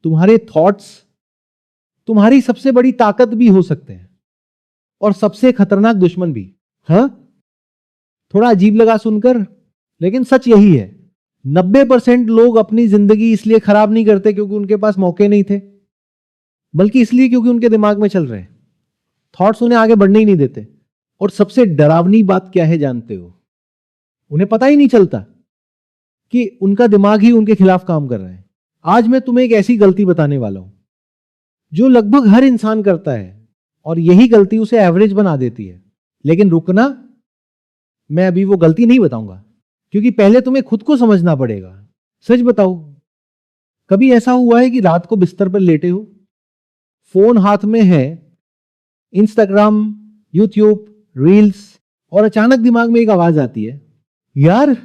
तुम्हारे थॉट्स तुम्हारी सबसे बड़ी ताकत भी हो सकते हैं और सबसे खतरनाक दुश्मन भी। हाँ, थोड़ा अजीब लगा सुनकर, लेकिन सच यही है। 90% लोग अपनी जिंदगी इसलिए खराब नहीं करते क्योंकि उनके पास मौके नहीं थे, बल्कि इसलिए क्योंकि उनके दिमाग में चल रहे हैं। थॉट्स उन्हें आगे बढ़ने ही नहीं देते। और सबसे डरावनी बात क्या है जानते हो? उन्हें पता ही नहीं चलता कि उनका दिमाग ही उनके खिलाफ काम कर रहा है। आज मैं तुम्हें एक ऐसी गलती बताने वाला हूं जो लगभग हर इंसान करता है, और यही गलती उसे एवरेज बना देती है। लेकिन रुकना, मैं अभी वो गलती नहीं बताऊंगा, क्योंकि पहले तुम्हें खुद को समझना पड़ेगा। सच बताओ, कभी ऐसा हुआ है कि रात को बिस्तर पर लेटे हो, फोन हाथ में है, इंस्टाग्राम, यूट्यूब, रील्स, और अचानक दिमाग में एक आवाज आती है, यार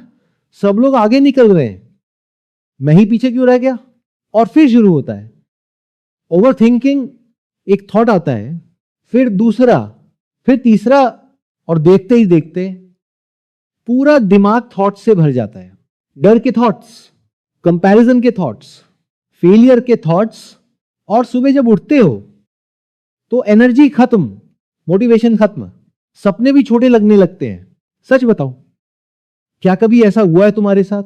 सब लोग आगे निकल रहे हैं, मैं ही पीछे क्यों रह गया? और फिर शुरू होता है ओवर थिंकिंग। एक थॉट आता है, फिर दूसरा, फिर तीसरा, और देखते ही देखते पूरा दिमाग थॉट से भर जाता है। डर के थॉट्स, कंपैरिजन के थॉट्स, फेलियर के थॉट्स, और सुबह जब उठते हो तो एनर्जी खत्म, मोटिवेशन खत्म, सपने भी छोटे लगने लगते हैं। सच बताओ, क्या कभी ऐसा हुआ है तुम्हारे साथ?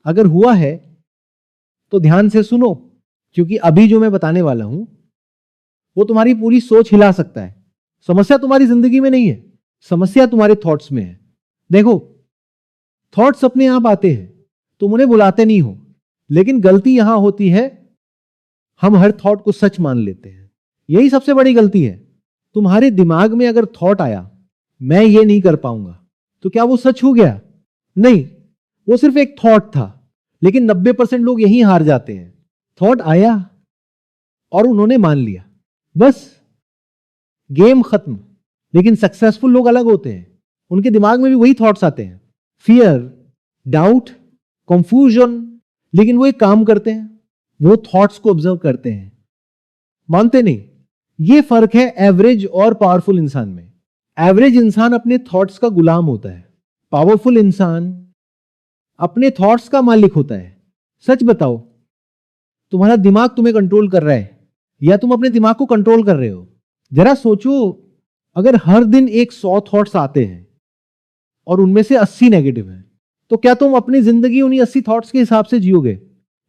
अगर हुआ है तो ध्यान से सुनो, क्योंकि अभी जो मैं बताने वाला हूं वो तुम्हारी पूरी सोच हिला सकता है। समस्या तुम्हारी जिंदगी में नहीं है, समस्या तुम्हारे थॉट्स में है। देखो, थॉट्स अपने आप आते हैं, तुम उन्हें बुलाते नहीं हो, लेकिन गलती यहां होती है, हम हर थॉट को सच मान लेते हैं। यही सबसे बड़ी गलती है। तुम्हारे दिमाग में अगर थॉट आया, मैं ये नहीं कर पाऊंगा, तो क्या वो सच हो गया? नहीं, वो सिर्फ एक थॉट था। लेकिन 90% लोग यहीं हार जाते हैं। थॉट आया और उन्होंने मान लिया, बस गेम खत्म। लेकिन सक्सेसफुल लोग अलग होते हैं, उनके दिमाग में भी वही थॉट्स आते हैं, फियर, डाउट, कंफ्यूजन, लेकिन वो एक काम करते हैं, वो थॉट्स को ऑब्जर्व करते हैं, मानते नहीं। ये फर्क है एवरेज और पावरफुल इंसान में। एवरेज इंसान अपने थॉट्स का गुलाम होता है, पावरफुल इंसान अपने थॉट्स का मालिक होता है। सच बताओ, तुम्हारा दिमाग तुम्हें कंट्रोल कर रहा है या तुम अपने दिमाग को कंट्रोल कर रहे हो? जरा सोचो, अगर हर दिन 100 थॉट्स आते हैं और उनमें से 80 नेगेटिव हैं, तो क्या तुम अपनी जिंदगी उन्हीं 80 थॉट्स के हिसाब से जियोगे?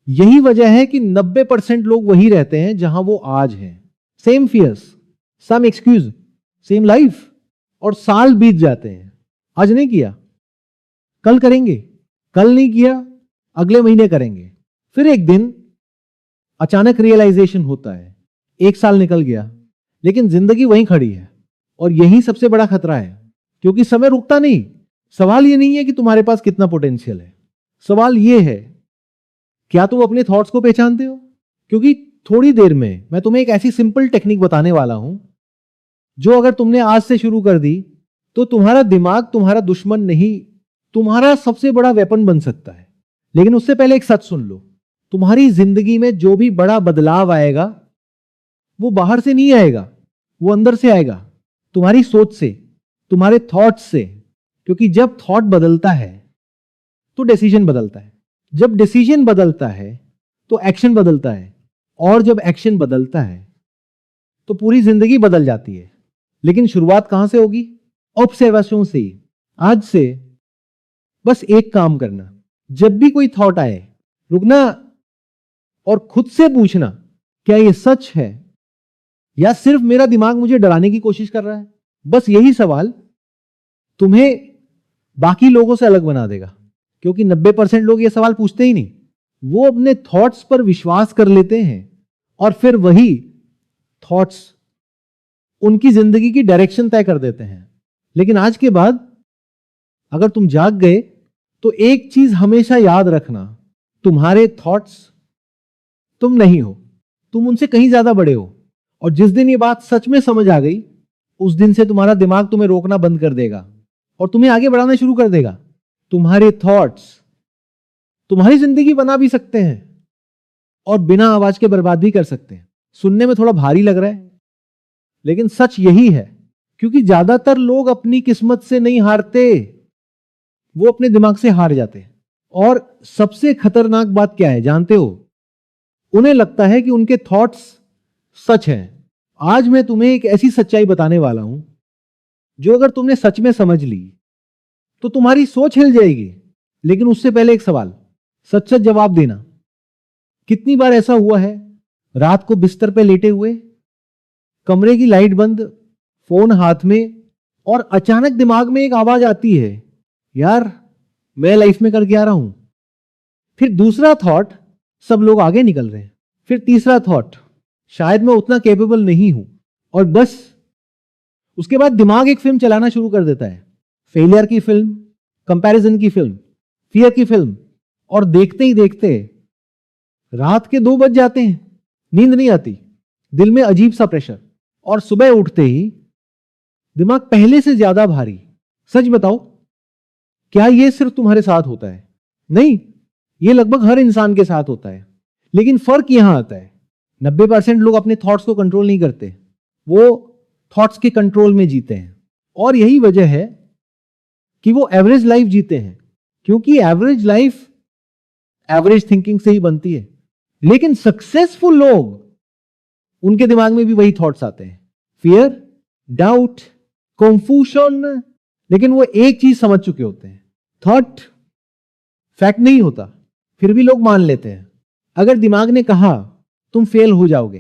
यही वजह है कि 90% लोग वही रहते हैं जहां वो आज हैं। सेम फियर्स, सम एक्सक्यूज, सेम लाइफ, और साल बीत जाते हैं। आज नहीं किया, कल करेंगे, कल नहीं किया, अगले महीने करेंगे। फिर एक दिन अचानक रियलाइजेशन होता है, 1 साल निकल गया, लेकिन जिंदगी वहीं खड़ी है। और यही सबसे बड़ा खतरा है, क्योंकि समय रुकता नहीं। सवाल ये नहीं है कि तुम्हारे पास कितना पोटेंशियल है, सवाल ये है, क्या तुम अपने थॉट्स को पहचानते हो? क्योंकि थोड़ी देर में मैं तुम्हें एक ऐसी सिंपल टेक्निक बताने वाला हूं, जो अगर तुमने आज से शुरू कर दी, तो तुम्हारा दिमाग तुम्हारा दुश्मन नहीं, तुम्हारा सबसे बड़ा वेपन बन सकता है। लेकिन उससे पहले एक सच सुन लो, तुम्हारी जिंदगी में जो भी बड़ा बदलाव आएगा, वो बाहर से नहीं आएगा, वो अंदर से आएगा, तुम्हारी सोच से, तुम्हारे थॉट्स से। क्योंकि जब थॉट बदलता है तो डिसीजन बदलता है, जब डिसीजन बदलता है तो एक्शन बदलता है, और जब एक्शन बदलता है तो पूरी जिंदगी बदल जाती है। लेकिन शुरुआत कहां से होगी? ऑब्जर्वेशन से। आज से बस एक काम करना, जब भी कोई थॉट आए, रुकना और खुद से पूछना, क्या ये सच है या सिर्फ मेरा दिमाग मुझे डराने की कोशिश कर रहा है? बस यही सवाल तुम्हें बाकी लोगों से अलग बना देगा, क्योंकि 90% लोग ये सवाल पूछते ही नहीं। वो अपने थॉट्स पर विश्वास कर लेते हैं, और फिर वही थॉट्स उनकी जिंदगी की डायरेक्शन तय कर देते हैं। लेकिन आज के बाद अगर तुम जाग गए, तो एक चीज हमेशा याद रखना, तुम्हारे थॉट्स तुम नहीं हो, तुम उनसे कहीं ज्यादा बड़े हो। और जिस दिन ये बात सच में समझ आ गई, उस दिन से तुम्हारा दिमाग तुम्हें रोकना बंद कर देगा और तुम्हें आगे बढ़ाना शुरू कर देगा। तुम्हारे थॉट्स तुम्हारी जिंदगी बना भी सकते हैं और बिना आवाज के बर्बाद भी कर सकते हैं। सुनने में थोड़ा भारी लग रहा है, लेकिन सच यही है, क्योंकि ज्यादातर लोग अपनी किस्मत से नहीं हारते, वो अपने दिमाग से हार जाते हैं। और सबसे खतरनाक बात क्या है जानते हो? उन्हें लगता है कि उनके थॉट्स सच हैं। आज मैं तुम्हें एक ऐसी सच्चाई बताने वाला हूं जो अगर तुमने सच में समझ ली तो तुम्हारी सोच हिल जाएगी। लेकिन उससे पहले एक सवाल, सच सच जवाब देना। कितनी बार ऐसा हुआ है, रात को बिस्तर पे लेटे हुए, कमरे की लाइट बंद, फोन हाथ में, और अचानक दिमाग में एक आवाज आती है, यार मैं लाइफ में करके आ रहा हूं। फिर दूसरा थॉट, सब लोग आगे निकल रहे हैं। फिर तीसरा थॉट, शायद मैं उतना कैपेबल नहीं हूं। और बस उसके बाद दिमाग एक फिल्म चलाना शुरू कर देता है, फेलियर की फिल्म, कंपैरिजन की फिल्म, फियर की फिल्म। और देखते ही देखते रात के 2 बज जाते हैं, नींद नहीं आती, दिल में अजीब सा प्रेशर, और सुबह उठते ही दिमाग पहले से ज्यादा भारी। सच बताओ, क्या यह सिर्फ तुम्हारे साथ होता है? नहीं, यह लगभग हर इंसान के साथ होता है। लेकिन फर्क यहां आता है, 90% लोग अपने थॉट्स को कंट्रोल नहीं करते, वो थॉट्स के कंट्रोल में जीते हैं। और यही वजह है कि वो एवरेज लाइफ जीते हैं, क्योंकि एवरेज लाइफ एवरेज थिंकिंग से ही बनती है। लेकिन सक्सेसफुल लोग, उनके दिमाग में भी वही थॉट्स आते हैं, फियर, डाउट, कंफ्यूजन। लेकिन वो एक चीज समझ चुके होते हैं, थॉट फैक्ट नहीं होता, फिर भी लोग मान लेते हैं। अगर दिमाग ने कहा तुम फेल हो जाओगे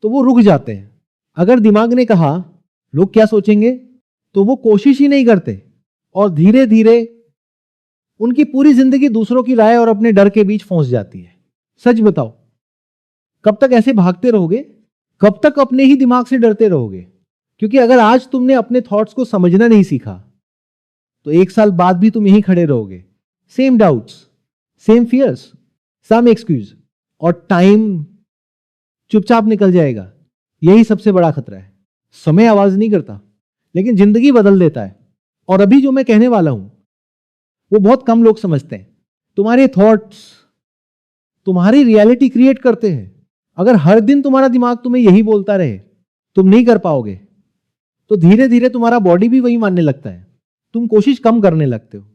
तो वो रुक जाते हैं। अगर दिमाग ने कहा लोग क्या सोचेंगे, तो वो कोशिश ही नहीं करते। और धीरे धीरे उनकी पूरी जिंदगी दूसरों की राय और अपने डर के बीच फंस जाती है। सच बताओ, कब तक ऐसे भागते रहोगे? कब तक अपने ही दिमाग से डरते रहोगे? क्योंकि अगर आज तुमने अपने थॉट्स को समझना नहीं सीखा तो 1 साल बाद भी तुम यहीं खड़े रहोगे, सेम डाउट्स, सेम फियर्स, सम एक्सक्यूज, और टाइम चुपचाप निकल जाएगा। यही सबसे बड़ा खतरा है। समय आवाज नहीं करता, लेकिन जिंदगी बदल देता है। और अभी जो मैं कहने वाला हूं वो बहुत कम लोग समझते हैं। तुम्हारे थॉट्स तुम्हारी रियलिटी क्रिएट करते हैं। अगर हर दिन तुम्हारा दिमाग तुम्हें यही बोलता रहे तुम नहीं कर पाओगे, तो धीरे धीरे तुम्हारा बॉडी भी वही मानने लगता है। तुम कोशिश कम करने लगते हो,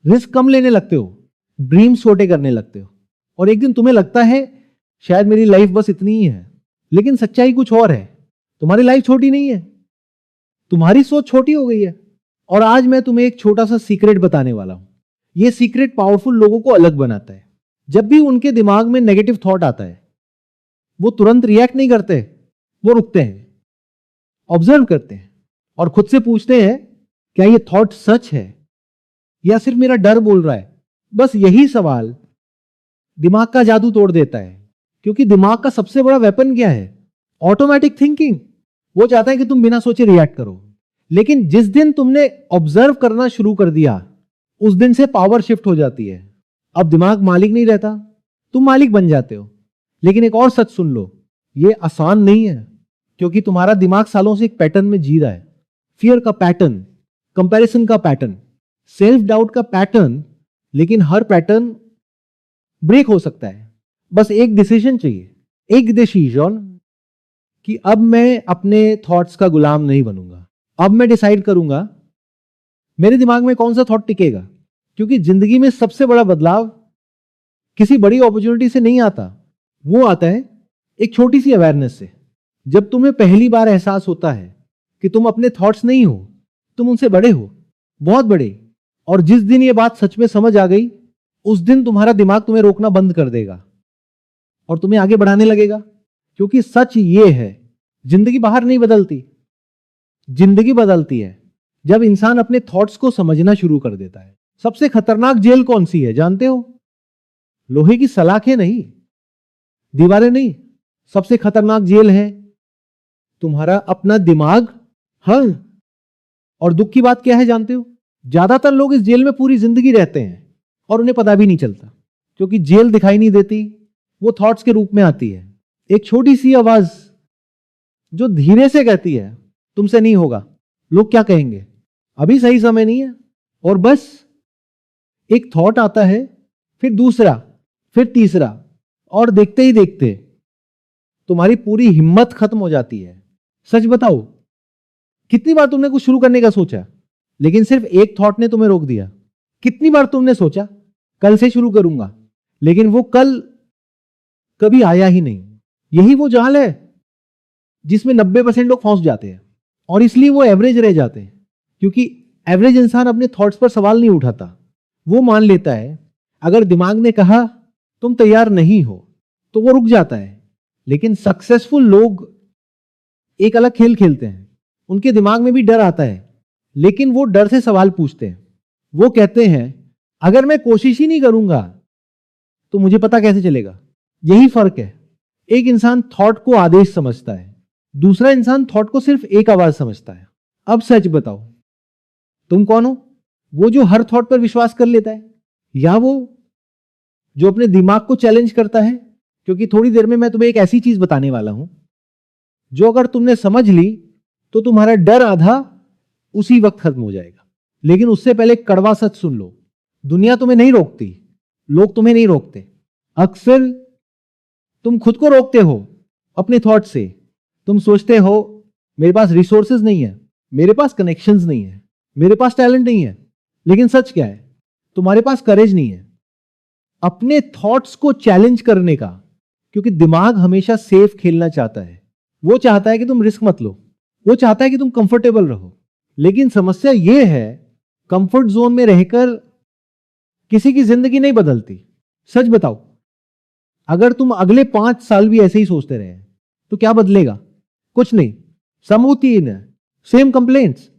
रिस्क कम लेने लगते हो, ड्रीम्स छोटे करने लगते हो। और एक दिन तुम्हें लगता है शायद मेरी लाइफ बस इतनी ही है। लेकिन सच्चाई कुछ और है, तुम्हारी लाइफ छोटी नहीं है, तुम्हारी सोच छोटी हो गई है। और आज मैं तुम्हें एक छोटा सा सीक्रेट बताने वाला हूं। यह सीक्रेट पावरफुल लोगों को अलग बनाता है। जब भी उनके दिमाग में नेगेटिव थॉट आता है, वो तुरंत रिएक्ट नहीं करते, वो रुकते हैं, ऑब्जर्व करते हैं और खुद से पूछते हैं, क्या ये थॉट सच है या सिर्फ मेरा डर बोल रहा है? बस यही सवाल दिमाग का जादू तोड़ देता है। क्योंकि दिमाग का सबसे बड़ा वेपन क्या है? Automatic thinking. वो चाहता है कि तुम बिना सोचे रिएक्ट करो। लेकिन जिस दिन तुमने ऑब्जर्व करना शुरू कर दिया, उस दिन से पावर शिफ्ट हो जाती है। अब दिमाग मालिक नहीं रहता, तुम मालिक बन जाते हो। लेकिन एक और सच सुन लो, ये आसान नहीं है, क्योंकि तुम्हारा दिमाग सालों से एक पैटर्न में जी रहा है। फियर का पैटर्न, कंपैरिजन का पैटर्न, सेल्फ डाउट का पैटर्न। लेकिन हर पैटर्न ब्रेक हो सकता है। बस एक डिसीजन चाहिए, एक डिसीजन कि अब मैं अपने थॉट्स का गुलाम नहीं बनूंगा। अब मैं डिसाइड करूंगा मेरे दिमाग में कौन सा थॉट टिकेगा। क्योंकि जिंदगी में सबसे बड़ा बदलाव किसी बड़ी अपॉर्चुनिटी से नहीं आता, वो आता है एक छोटी सी अवेयरनेस से। जब तुम्हें पहली बार एहसास होता है कि तुम अपने थॉट्स नहीं हो, तुम उनसे बड़े हो, बहुत बड़े। और जिस दिन ये बात सच में समझ आ गई, उस दिन तुम्हारा दिमाग तुम्हें रोकना बंद कर देगा और तुम्हें आगे बढ़ाने लगेगा। क्योंकि सच ये है, जिंदगी बाहर नहीं बदलती, जिंदगी बदलती है जब इंसान अपने थॉट्स को समझना शुरू कर देता है। सबसे खतरनाक जेल कौन सी है जानते हो? लोहे की सलाखें नहीं, दीवारें नहीं। सबसे खतरनाक जेल है तुम्हारा अपना दिमाग। हाँ, और दुख की बात क्या है जानते हो? ज्यादातर लोग इस जेल में पूरी जिंदगी रहते हैं और उन्हें पता भी नहीं चलता। क्योंकि जेल दिखाई नहीं देती, वो थॉट्स के रूप में आती है। एक छोटी सी आवाज जो धीरे से कहती है तुमसे नहीं होगा, लोग क्या कहेंगे, अभी सही समय नहीं है। और बस एक थॉट आता है, फिर दूसरा, फिर तीसरा, और देखते ही देखते तुम्हारी पूरी हिम्मत खत्म हो जाती है। सच बताओ, कितनी बार तुमने कुछ शुरू करने का सोचा, लेकिन सिर्फ एक थॉट ने तुम्हें रोक दिया? कितनी बार तुमने सोचा कल से शुरू करूंगा, लेकिन वो कल कभी आया ही नहीं। यही वो जाल है जिसमें 90% लोग फंस जाते हैं और इसलिए वो एवरेज रह जाते हैं, क्योंकि एवरेज इंसान अपने थॉट्स पर सवाल नहीं उठाता। वो मान लेता है अगर दिमाग ने कहा तुम तैयार नहीं हो तो वो रुक जाता है। लेकिन सक्सेसफुल लोग एक अलग खेल खेलते हैं। उनके दिमाग में भी डर आता है, लेकिन वो डर से सवाल पूछते हैं। वो कहते हैं अगर मैं कोशिश ही नहीं करूंगा तो मुझे पता कैसे चलेगा। यही फर्क है। एक इंसान थॉट को आदेश समझता है, दूसरा इंसान थॉट को सिर्फ एक आवाज समझता है। अब सच बताओ, तुम कौन हो? वो जो हर थॉट पर विश्वास कर लेता है, या वो जो अपने दिमाग को चैलेंज करता है? क्योंकि थोड़ी देर में मैं तुम्हें एक ऐसी चीज बताने वाला हूं जो अगर तुमने समझ ली तो तुम्हारा डर आधा उसी वक्त खत्म हो जाएगा। लेकिन उससे पहले कड़वा सच सुन लो, दुनिया तुम्हें नहीं रोकती, लोग तुम्हें नहीं रोकते। अक्सर तुम खुद को रोकते हो अपने थॉट से। तुम सोचते हो मेरे पास रिसोर्सेज नहीं है, मेरे पास कनेक्शंस नहीं है, मेरे पास टैलेंट नहीं है। लेकिन सच क्या है? तुम्हारे पास करेज नहीं है अपने थॉट्स को चैलेंज करने का, क्योंकि दिमाग हमेशा सेफ खेलना चाहता है। वो चाहता है कि तुम रिस्क मत लो, वो चाहता है कि तुम कंफर्टेबल रहो। लेकिन समस्या यह है, कंफर्ट जोन में रहकर किसी की जिंदगी नहीं बदलती। सच बताओ, अगर तुम अगले 5 साल भी ऐसे ही सोचते रहे तो क्या बदलेगा? कुछ नहीं। सम रूटीन है, सेम कंप्लेंट्स,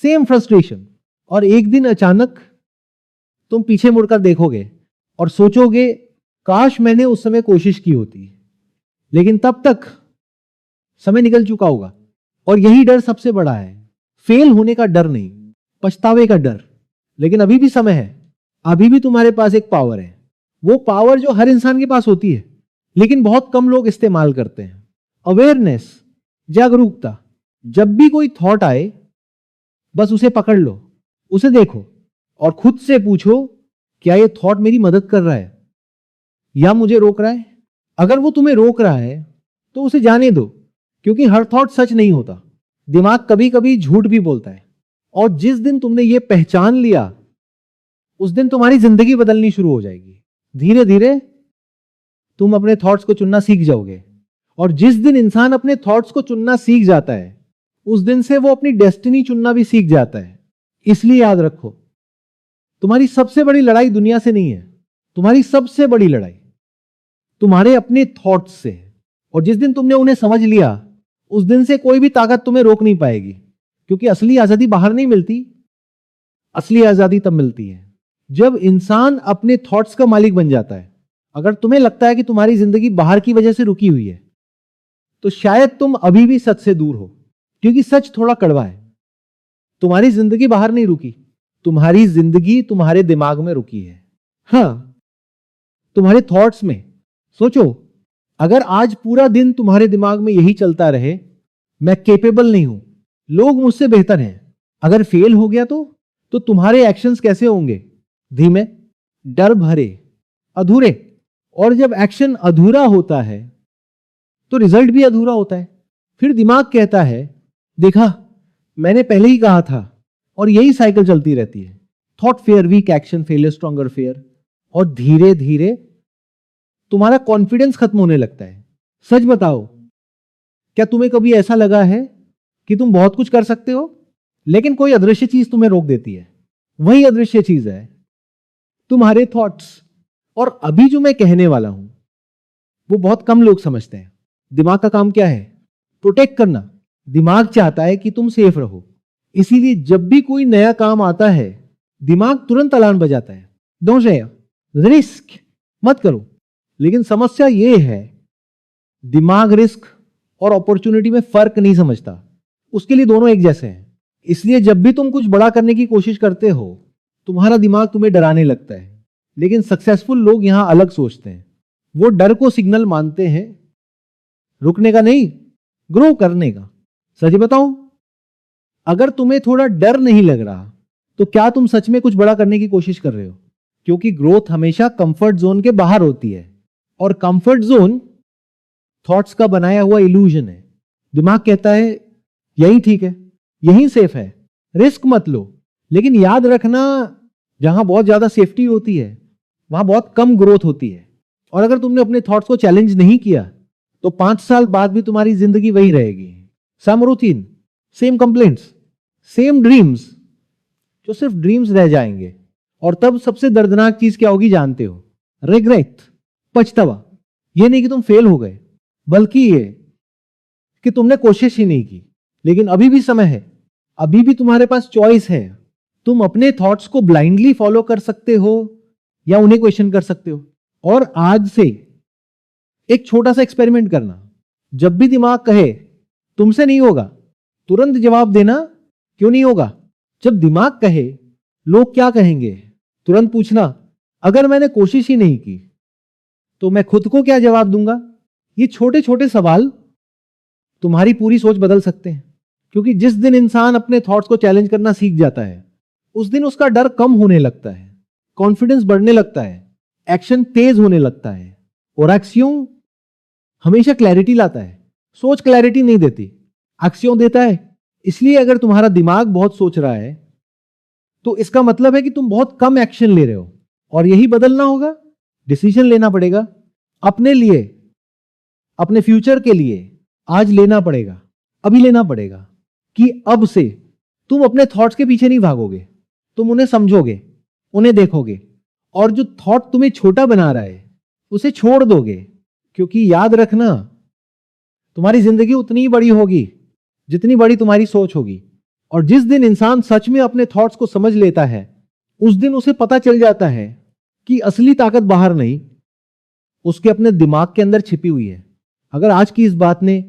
सेम फ्रस्ट्रेशन। और एक दिन अचानक तुम पीछे मुड़कर देखोगे और सोचोगे काश मैंने उस समय कोशिश की होती। लेकिन तब तक समय निकल चुका होगा। और यही डर सबसे बड़ा है, फेल होने का डर नहीं, पछतावे का डर। लेकिन अभी भी समय है, अभी भी तुम्हारे पास एक पावर है। वो पावर जो हर इंसान के पास होती है, लेकिन बहुत कम लोग इस्तेमाल करते हैं। अवेयरनेस, जागरूकता। जब भी कोई थॉट आए बस उसे पकड़ लो, उसे देखो और खुद से पूछो क्या ये थॉट मेरी मदद कर रहा है या मुझे रोक रहा है? अगर वो तुम्हें रोक रहा है तो उसे जाने दो, क्योंकि हर थॉट सच नहीं होता। दिमाग कभी कभी झूठ भी बोलता है। और जिस दिन तुमने ये पहचान लिया उस दिन तुम्हारी जिंदगी बदलनी शुरू हो जाएगी। धीरे धीरे तुम अपने थॉट्स को चुनना सीख जाओगे। और जिस दिन इंसान अपने थॉट्स को चुनना सीख जाता है उस दिन से वो अपनी डेस्टिनी चुनना भी सीख जाता है। इसलिए याद रखो, तुम्हारी सबसे बड़ी लड़ाई दुनिया से नहीं है, तुम्हारी सबसे बड़ी लड़ाई तुम्हारे अपने थॉट्स से है। और जिस दिन तुमने उन्हें समझ लिया उस दिन से कोई भी ताकत तुम्हें रोक नहीं पाएगी, क्योंकि असली आजादी बाहर नहीं मिलती। असली आजादी तब मिलती है जब इंसान अपने थॉट्स का मालिक बन जाता है। अगर तुम्हें लगता है कि तुम्हारी जिंदगी बाहर की वजह से रुकी हुई है तो शायद तुम अभी भी सच से दूर हो, क्योंकि सच थोड़ा कड़वा है। तुम्हारी जिंदगी बाहर नहीं रुकी, तुम्हारी जिंदगी तुम्हारे दिमाग में रुकी है। हां, तुम्हारे थॉट्स में। सोचो, अगर आज पूरा दिन तुम्हारे दिमाग में यही चलता रहे, मैं केपेबल नहीं हूं, लोग मुझसे बेहतर हैं, अगर फेल हो गया तो तुम्हारे एक्शंस कैसे होंगे? धीमे, डर भरे, अधूरे। और जब एक्शन अधूरा होता है तो रिजल्ट भी अधूरा होता है। फिर दिमाग कहता है देखा, मैंने पहले ही कहा था। और यही साइकिल चलती रहती है। Thought fear, weak action, failure, stronger fear. और धीरे धीरे तुम्हारा कॉन्फिडेंस खत्म होने लगता है। सच बताओ, क्या तुम्हें कभी ऐसा लगा है कि तुम बहुत कुछ कर सकते हो लेकिन कोई अदृश्य चीज तुम्हें रोक देती है? वही अदृश्य चीज है तुम्हारे थॉट्स। और अभी जो मैं कहने वाला हूं वो बहुत कम लोग समझते हैं। दिमाग का काम क्या है? प्रोटेक्ट करना। दिमाग चाहता है कि तुम सेफ रहो, इसीलिए जब भी कोई नया काम आता है दिमाग तुरंत अलार्म बजाता है, डोंट शेयर, रिस्क मत करो। लेकिन समस्या यह है, दिमाग रिस्क और अपॉर्चुनिटी में फर्क नहीं समझता, उसके लिए दोनों एक जैसे हैं। इसलिए जब भी तुम कुछ बड़ा करने की कोशिश करते हो तुम्हारा दिमाग तुम्हें डराने लगता है। लेकिन सक्सेसफुल लोग यहां अलग सोचते हैं। वो डर को सिग्नल मानते हैं, रुकने का नहीं, ग्रो करने का। सच बताऊं, अगर तुम्हें थोड़ा डर नहीं लग रहा तो क्या तुम सच में कुछ बड़ा करने की कोशिश कर रहे हो? क्योंकि ग्रोथ हमेशा कंफर्ट जोन के बाहर होती है। और कंफर्ट जोन थॉट्स का बनाया हुआ इल्यूजन है। दिमाग कहता है यही ठीक है, यही सेफ है, रिस्क मत लो। लेकिन याद रखना, जहां बहुत ज्यादा सेफ्टी होती है वहां बहुत कम ग्रोथ होती है। और अगर तुमने अपने थॉट्स को चैलेंज नहीं किया तो 5 साल बाद भी तुम्हारी जिंदगी वही रहेगी। Some routine, same complaints, same dreams, जो सिर्फ ड्रीम्स रह जाएंगे। और तब सबसे दर्दनाक चीज क्या होगी जानते हो? रिग्रेट, पछतावा। ये नहीं कि तुम फेल हो गए, बल्कि ये कि तुमने कोशिश ही नहीं की। लेकिन अभी भी समय है, अभी भी तुम्हारे पास चॉइस है। तुम अपने थॉट्स को ब्लाइंडली फॉलो कर सकते हो या उन्हें क्वेश्चन कर सकते हो। और आज से एक छोटा सा एक्सपेरिमेंट करना, जब भी दिमाग कहे तुमसे नहीं होगा, तुरंत जवाब देना क्यों नहीं होगा। जब दिमाग कहे लोग क्या कहेंगे, तुरंत पूछना अगर मैंने कोशिश ही नहीं की तो मैं खुद को क्या जवाब दूंगा। ये छोटे छोटे सवाल तुम्हारी पूरी सोच बदल सकते हैं। क्योंकि जिस दिन इंसान अपने थॉट्स को चैलेंज करना सीख जाता है, उस दिन उसका डर कम होने लगता है, कॉन्फिडेंस बढ़ने लगता है, एक्शन तेज होने लगता है। और एक्शन हमेशा क्लैरिटी लाता है, सोच क्लैरिटी नहीं देती, एक्शन देता है। इसलिए अगर तुम्हारा दिमाग बहुत सोच रहा है तो इसका मतलब है कि तुम बहुत कम एक्शन ले रहे हो। और यही बदलना होगा, डिसीजन लेना पड़ेगा अपने लिए, अपने फ्यूचर के लिए। आज लेना पड़ेगा, अभी लेना पड़ेगा कि अब से तुम अपने थॉट्स के पीछे नहीं भागोगे, तुम उन्हें समझोगे, उन्हें देखोगे, और जो थॉट तुम्हें छोटा बना रहा है उसे छोड़ दोगे। क्योंकि याद रखना, तुम्हारी जिंदगी उतनी ही बड़ी होगी जितनी बड़ी तुम्हारी सोच होगी। और जिस दिन इंसान सच में अपने थॉट्स को समझ लेता है, उस दिन उसे पता चल जाता है कि असली ताकत बाहर नहीं, उसके अपने दिमाग के अंदर छिपी हुई है। अगर आज की इस बात ने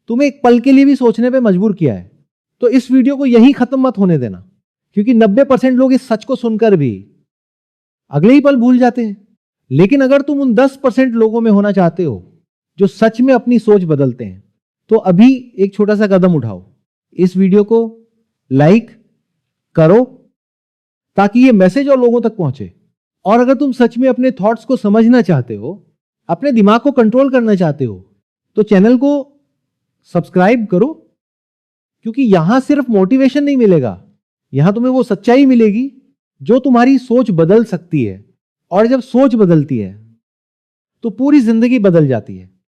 तुम्हें एक पल के लिए भी सोचने पे मजबूर किया है, तो इस वीडियो को यहीं खत्म मत होने देना। क्योंकि 90% लोग इस सच को सुनकर भी अगले ही पल भूल जाते हैं। लेकिन अगर तुम उन 10% लोगों में होना चाहते हो जो सच में अपनी सोच बदलते हैं, तो अभी एक छोटा सा कदम उठाओ। इस वीडियो को लाइक करो ताकि ये मैसेज और लोगों तक पहुंचे। और अगर तुम सच में अपने थॉट्स को समझना चाहते हो, अपने दिमाग को कंट्रोल करना चाहते हो, तो चैनल को सब्सक्राइब करो। क्योंकि यहां सिर्फ मोटिवेशन नहीं मिलेगा, यहां तुम्हें वो सच्चाई मिलेगी जो तुम्हारी सोच बदल सकती है। और जब सोच बदलती है तो पूरी जिंदगी बदल जाती है।